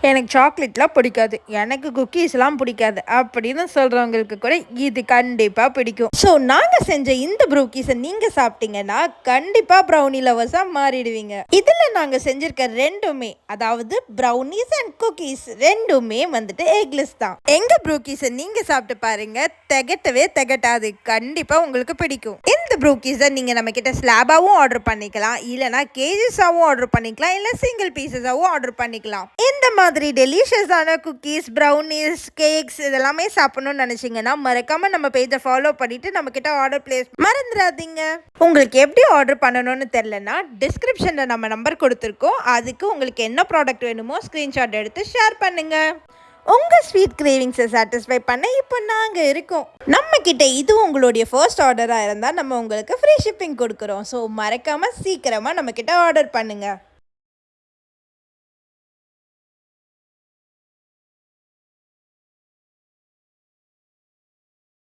எனக்கு சாக்லேட்லாம் பிடிக்காது, எனக்கு குக்கீஸ்லாம் பிடிக்காது அப்படின்னு சொல்கிறவங்களுக்கு கூட இது கண்டிப்பாக பிடிக்கும். ஸோ நாங்கள் செஞ்ச இந்த ப்ரூக்கீஸை நீங்கள் சாப்பிட்டீங்கன்னா கண்டிப்பாக ப்ரௌனி லவர்ஸாக மாறிடுவீங்க. இதில் நாங்கள் செஞ்சுருக்க ரெண்டுமே, அதாவது ப்ரௌனிஸ் அண்ட் குக்கீஸ் ரெண்டுமே வந்துட்டு எக்லெஸ் தான். எங்கள் ப்ரூக்கீஸை நீங்கள் சாப்பிட்டு பாருங்க, திகட்டவே திகட்டாது, கண்டிப்பாக உங்களுக்கு பிடிக்கும். இந்த ப்ரூக்கீஸை நீங்கள் நம்மக்கிட்ட ஸ்லாபாகவும் ஆர்டர் பண்ணிக்கலாம், இல்லைனா கேஜஸாகவும் ஆர்டர் பண்ணிக்கலாம், இல்லை சிங்கிள் பீசஸாகவும் ஆர்டர் பண்ணிக்கலாம். இந்த மாதிரி டெலிஷியஸான குக்கீஸ், ப்ரௌனிஸ், கேக்ஸ் இதெல்லாமே சாப்பிடணும்னு நினச்சிங்கன்னா மறக்காமல் நம்ம பேஜை ஃபாலோ பண்ணிவிட்டு நம்மக்கிட்ட ஆர்டர் பிளேஸ் மறந்துடாதீங்க. உங்களுக்கு எப்படி ஆர்டர் பண்ணணும்னு தெரிலனா டிஸ்கிரிப்ஷனில் நம்ம நம்பர் கொடுத்துருக்கோம், அதுக்கு உங்களுக்கு என்ன ப்ராடக்ட் வேணுமோ ஸ்க்ரீன்ஷாட் எடுத்து ஷேர் பண்ணுங்கள். உங்கள் ஸ்வீட் கிரேவிங்ஸை சாட்டிஸ்ஃபை பண்ண இப்போ நாங்கள் இருக்கோம். நம்மக்கிட்ட இது உங்களுடைய ஃபர்ஸ்ட் ஆர்டராக இருந்தால் நம்ம உங்களுக்கு ஃப்ரீ ஷிப்பிங் கொடுக்குறோம். ஸோ மறக்காமல் சீக்கிரமாக நம்மக்கிட்ட ஆர்டர் பண்ணுங்கள்.